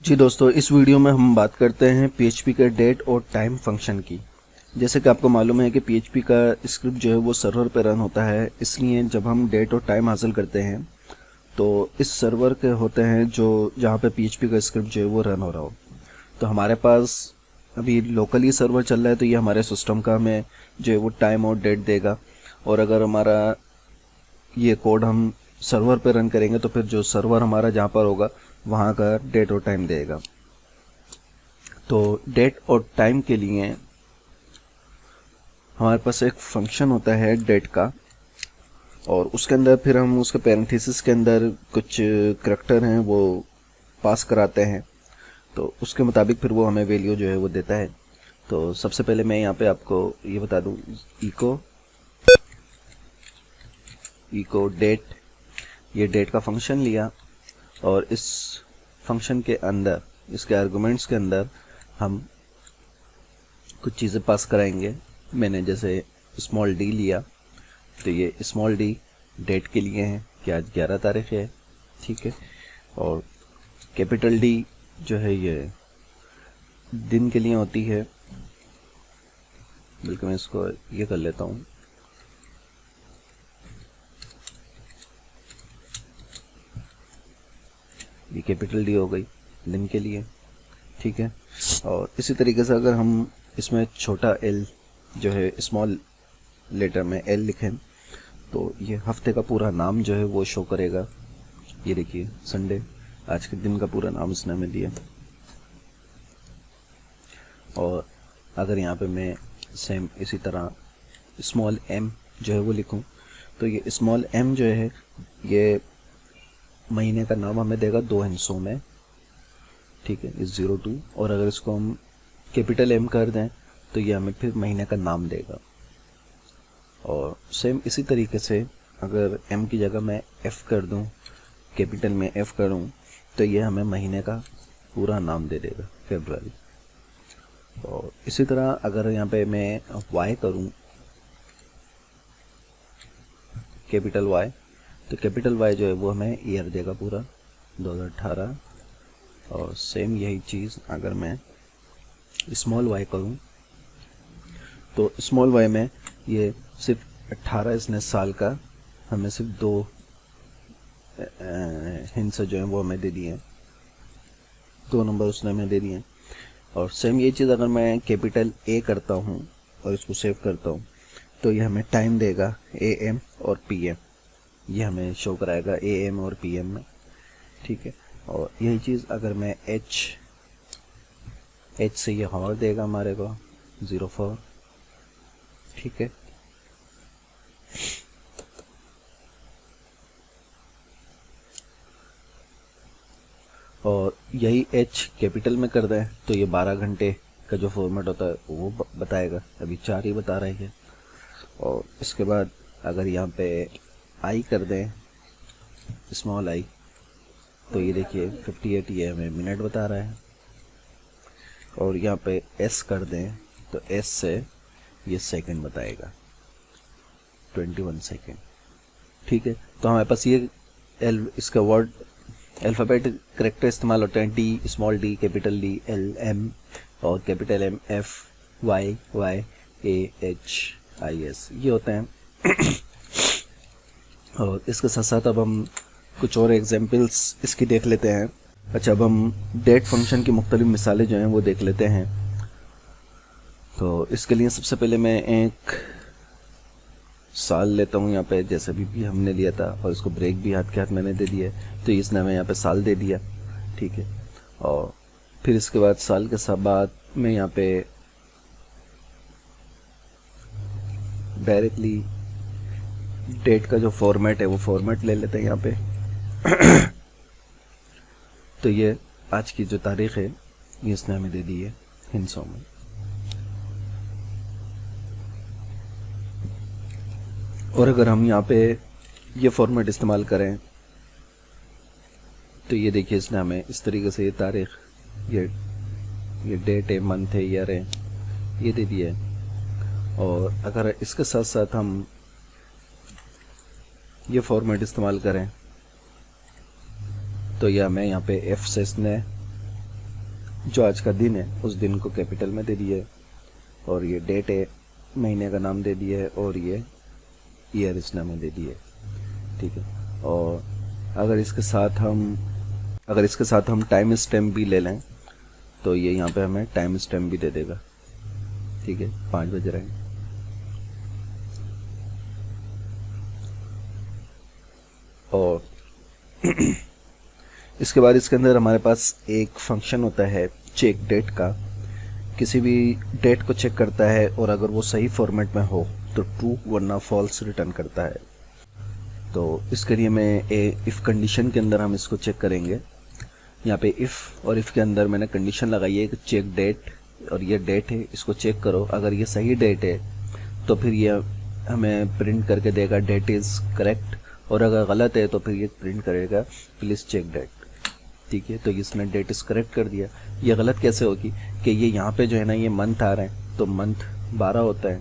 जी दोस्तों, इस वीडियो में हम बात करते हैं पीएचपी के डेट और टाइम फंक्शन की। जैसे कि आपको मालूम है कि पीएचपी का स्क्रिप्ट जो है वो सर्वर पे रन होता है, इसलिए जब हम डेट और टाइम हासिल करते हैं तो इस सर्वर के होते हैं जो जहाँ पे पीएचपी का स्क्रिप्ट जो है वो रन हो रहा हो। तो हमारे पास अभी लोकली सर्वर चल रहा है, तो ये हमारे सिस्टम का हमें जो है वो टाइम और डेट देगा। और अगर हमारा ये कोड हम सर्वर पे रन करेंगे तो फिर जो सर्वर हमारा जहाँ पर होगा वहाँ का डेट और टाइम देगा। तो डेट और टाइम के लिए हमारे पास एक फंक्शन होता है डेट का, और उसके अंदर फिर हम उसके पैरेंथेसिस के अंदर कुछ करैक्टर हैं वो पास कराते हैं, तो उसके मुताबिक फिर वो हमें वैल्यू जो है वो देता है। तो सबसे पहले मैं यहाँ पे आपको ये बता दूँ, इको डेट, ये डेट का फंक्शन लिया और इस फंक्शन के अंदर, इसके आर्गुमेंट्स के अंदर हम कुछ चीज़ें पास कराएंगे। मैंने जैसे स्मॉल डी लिया, तो ये स्मॉल डी डेट के लिए है कि आज 11 तारीख है, ठीक है। और कैपिटल डी जो है ये दिन के लिए होती है, बल्कि मैं इसको ये कर लेता हूँ, ये कैपिटल डी हो गई दिन के लिए, ठीक है। और इसी तरीके से अगर हम इसमें छोटा एल जो है स्मॉल लेटर में एल लिखें तो ये हफ्ते का पूरा नाम जो है वो शो करेगा। ये देखिए संडे, आज के दिन का पूरा नाम इसने हमें दिया। और अगर यहाँ पे मैं सेम इसी तरह स्मॉल एम जो है वो लिखूं तो ये स्मॉल एम जो है ये महीने का नाम हमें देगा 2 हिस्सों में, ठीक है, इस 02। और अगर इसको हम कैपिटल एम कर दें तो ये हमें फिर महीने का नाम देगा। और सेम इसी तरीके से अगर एम की जगह मैं एफ कर दूं, कैपिटल में एफ करूं, तो ये हमें महीने का पूरा नाम दे देगा, फरवरी। और इसी तरह अगर यहाँ पे मैं वाई करूं, कैपिटल वाई, तो कैपिटल वाई जो है वो हमें ईयर देगा पूरा 2018। और सेम यही चीज़ अगर मैं स्मॉल वाई करूं तो स्मॉल वाई में ये सिर्फ 18 इसने साल का हमें सिर्फ 2 हिंस जो हैं वो हमें दे दिए हैं, 2 नंबर उसने हमें दे दिए हैं। और सेम ये चीज़ अगर मैं कैपिटल ए करता हूँ और इसको सेव करता हूँ तो ये हमें टाइम देगा AM और PM, ये हमें शो कराएगा AM और PM में, ठीक है। और यही चीज़ अगर मैं H से ये हॉर देगा हमारे को 04, ठीक है। और यही H कैपिटल में कर दें तो ये 12 घंटे का जो फॉर्मेट होता है वो बताएगा, अभी 4 ही बता रही है। और इसके बाद अगर यहाँ पे I कर दें, स्मॉल आई, तो ये देखिए 58 ये हमें मिनट बता रहा है। और यहाँ पे S कर दें तो S से ये सेकंड बताएगा, 21 सेकंड, ठीक है। तो हमारे पास ये इसका वर्ड अल्फ़ाबेट करेक्टर इस्तेमाल होते हैं, D, small D, capital D, L, M, और capital M, F, Y, Y, A, H, I, S, ये होते हैं। और इसके साथ साथ अब हम कुछ और एग्जाम्पल्स इसकी देख लेते हैं। अच्छा, अब हम डेट फंक्शन की मुख्तलिफ मिसालें जो हैं वो देख लेते हैं। तो इसके लिए सबसे पहले मैं एक साल लेता हूँ यहाँ पे, जैसे भी हमने लिया था, और इसको ब्रेक भी हाथ के हाथ मैंने दे दिया है, तो इसने हमें यहाँ पे साल दे दिया, ठीक है। और फिर इसके बाद साल के बाद में यहाँ पे डायरेक्टली डेट का जो फॉर्मेट है वो फॉर्मेट ले लेते हैं यहाँ पे। तो ये आज की जो तारीख है ये इसने हमें दे दी है हिंसों में। और अगर हम यहाँ पे ये फॉर्मेट इस्तेमाल करें तो ये देखिए इसने हमें इस तरीके से ये तारीख, ये डेट है, मंथ है, ईयर है, ये दे दिया है। और अगर इसके साथ साथ हम ये फॉर्मेट इस्तेमाल करें तो ये हमें यहाँ पे F से इसने जो आज का दिन है उस दिन को कैपिटल में दे दिया है, और ये डेट है, महीने का नाम दे दिया है, और ये ईयर इस नाम में दे दिया है। ठीक है, और अगर इसके साथ हम टाइम स्टैम्प भी ले लें तो ये यहाँ पे हमें टाइम स्टैम्प भी दे देगा। ठीक है, 5 बज रहे हैं। और इसके बाद इसके अंदर हमारे पास एक फंक्शन होता है चेक डेट का। किसी भी डेट को चेक करता है और अगर वो सही फॉर्मेट में हो तो ट्रू वरना फॉल्स रिटर्न करता है। तो इसके लिए मैं इफ़ कंडीशन के अंदर हम इसको चेक करेंगे। यहाँ पे इफ़ और इफ़ के अंदर मैंने कंडीशन लगाई है कि चेक डेट, और ये डेट है, इसको चेक करो। अगर ये सही डेट है तो फिर ये हमें प्रिंट करके देगा डेट इज़ करेक्ट, और अगर गलत है तो फिर ये प्रिंट करेगा प्लीज़ चेक डेट। ठीक है, तो इसने डेट इज़ करेक्ट कर दिया। ये गलत कैसे होगी कि ये यहाँ पे जो है ना ये मंथ आ रहे हैं तो मंथ 12 होता है,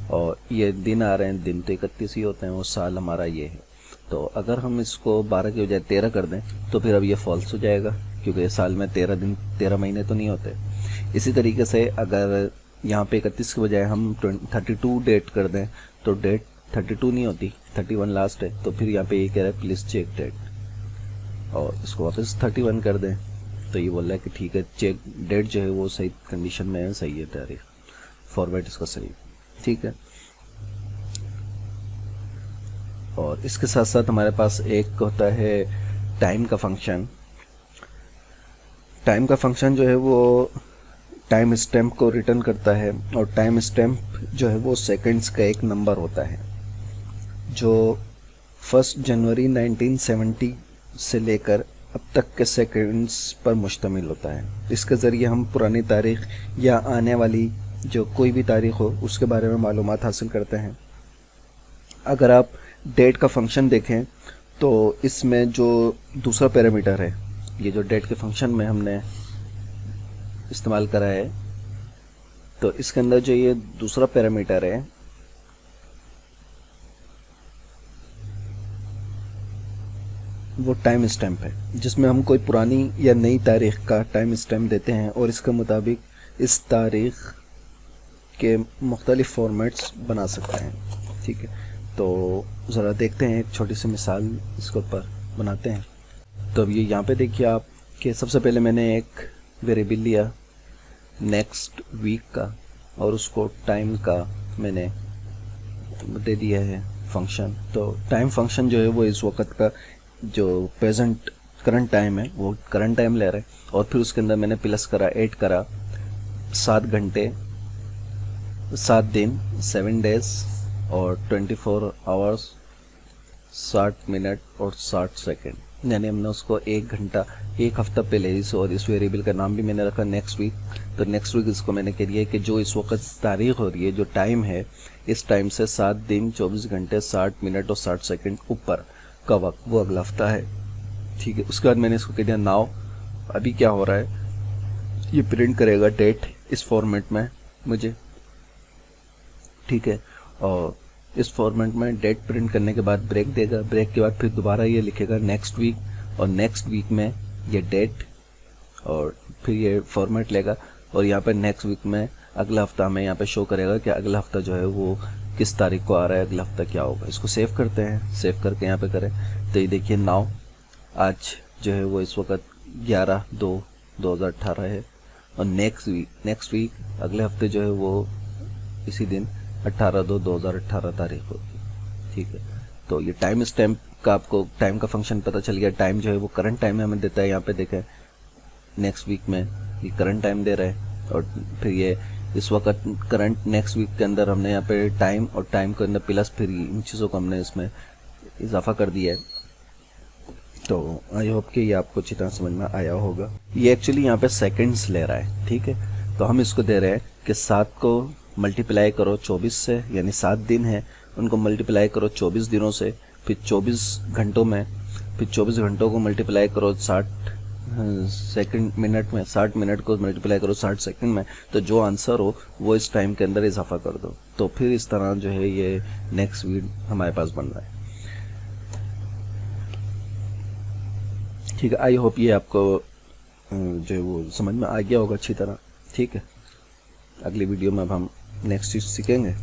और ये दिन आ रहे हैं दिन तो 31 ही होते हैं, और साल हमारा ये है। तो अगर हम इसको 12 की बजाय 13 कर दें तो फिर अब ये फॉल्स हो जाएगा, क्योंकि साल में 13 दिन 13 महीने तो नहीं होते। इसी तरीके से अगर यहाँ पे 31 की बजाय हम 32 डेट कर दें तो डेट 32 नहीं होती, 31 लास्ट है। तो फिर यहाँ पे ये कह रहा है प्लीज़ चेक डेट, और इसको वापस 31 कर दें तो ये बोल रहा है कि ठीक है चेक डेट जो है वो सही कंडीशन में है, सही है तारीख, फॉर्मेट इसका सही। ठीक है, और इसके साथ साथ हमारे पास एक होता है टाइम का फंक्शन। टाइम का फंक्शन जो है वो टाइम स्टैम्प को रिटर्न करता है, और टाइम स्टैम्प जो है वो सेकंड्स का एक नंबर होता है जो 1 जनवरी 1970 से लेकर अब तक के सेकंड्स पर मुश्तमिल होता है। इसके ज़रिए हम पुरानी तारीख या आने वाली जो कोई भी तारीख हो उसके बारे में मालूमात हासिल करते हैं। अगर आप डेट का फंक्शन देखें तो इसमें जो दूसरा पैरामीटर है, ये जो डेट के फंक्शन में हमने इस्तेमाल करा है, तो इसके अंदर जो ये दूसरा पैरामीटर है वो टाइम स्टैम्प है, जिसमें हम कोई पुरानी या नई तारीख का टाइम स्टैम्प देते हैं और इसके मुताबिक इस तारीख के मुख्तलिफ फॉर्मेट्स बना सकते हैं। ठीक है, तो ज़रा देखते हैं, एक छोटी सी मिसाल इसके ऊपर बनाते हैं। तो अब ये यहाँ पे देखिए आप कि सबसे पहले मैंने एक वेरिएबल लिया नेक्स्ट वीक का, और उसको टाइम का मैंने दे दिया है फंक्शन। तो टाइम फंक्शन जो है वो इस वक्त का जो प्रेजेंट करंट टाइम है वो करंट टाइम ले रहा है, और फिर उसके अंदर मैंने प्लस करा, ऐड करा 7 घंटे, 7 दिन, 7 डेज और 24 आवर्स, 60 मिनट और 60 सेकेंड। यानी हमने उसको 1 घंटा 1 हफ्ता पहले और इस वेरिएबल का नाम भी मैंने रखा नेक्स्ट वीक। तो नेक्स्ट वीक इसको मैंने कह दिया कि जो इस वक्त तारीख हो रही है, जो टाइम है, इस टाइम से 7 दिन 24 घंटे 60 मिनट और 60 सेकेंड ऊपर का वक्त वो अगला हफ्ता है। ठीक है, उसके बाद मैंने इसको कह दिया नाउ। अभी क्या हो रहा है, ये प्रिंट करेगा डेट इस फॉर्मेट में मुझे। ठीक है, और इस फॉर्मेट में डेट प्रिंट करने के बाद ब्रेक देगा, ब्रेक के बाद फिर दोबारा ये लिखेगा नेक्स्ट वीक, और नेक्स्ट वीक में ये डेट और फिर ये फॉर्मेट लेगा, और यहाँ पे नेक्स्ट वीक में अगला हफ्ता हमें यहाँ पे शो करेगा कि अगला हफ्ता जो है वो किस तारीख को आ रहा है, अगला हफ्ता क्या होगा। इसको सेव करते हैं, सेव करके यहाँ पे करें तो ये देखिए नाउ आज जो है वो इस वक्त 11/2/2018 है, और नेक्स्ट वीक अगले हफ्ते जो है वो इसी दिन 18/2/2018 तारीख होगी। ठीक है, तो ये टाइम स्टैम्प का आपको टाइम का फंक्शन पता चल गया। टाइम जो है वो करंट टाइम में हमें देता है, यहाँ पे देखें नेक्स्ट वीक में ये करंट टाइम दे रहा है, और फिर ये इस वक्त करंट नेक्स्ट वीक के अंदर हमने यहाँ पे टाइम और टाइम के अंदर प्लस फिर इन चीज़ों को हमने इसमें इजाफा कर दिया है। तो आई होप कि ये आपको अच्छी तरह समझ में आया होगा। ये एक्चुअली यहाँ पे सेकंड्स ले रहा है। ठीक है, तो हम इसको दे रहे हैं कि 7 को मल्टीप्लाई करो 24 से, यानी 7 दिन है उनको मल्टीप्लाई करो 24 दिनों से, फिर 24 घंटों में, फिर 24 घंटों को मल्टीप्लाई करो 60 सेकंड मिनट में, 60 मिनट को मल्टीप्लाई करो 60 सेकंड में, तो जो आंसर हो वो इस टाइम के अंदर इजाफा कर दो। तो फिर इस तरह जो है ये नेक्स्ट वीक हमारे पास बन रहा है। ठीक है, आई होप ये आपको जो है वो समझ में आ गया होगा अच्छी तरह। ठीक है, अगली वीडियो में अब हम नेक्स्ट चीज़ सीखेंगे।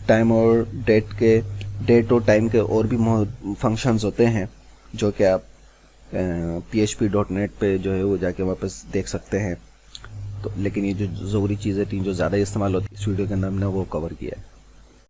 टाइम और डेट और टाइम के और भी फंक्शंस होते हैं जो कि आप php.net पे जो है वो जाके वापस देख सकते हैं। तो लेकिन ये जो ज़रूरी चीज़ें थी जो ज़्यादा इस्तेमाल होती है इस वीडियो के अंदर हमने वो कवर किया है।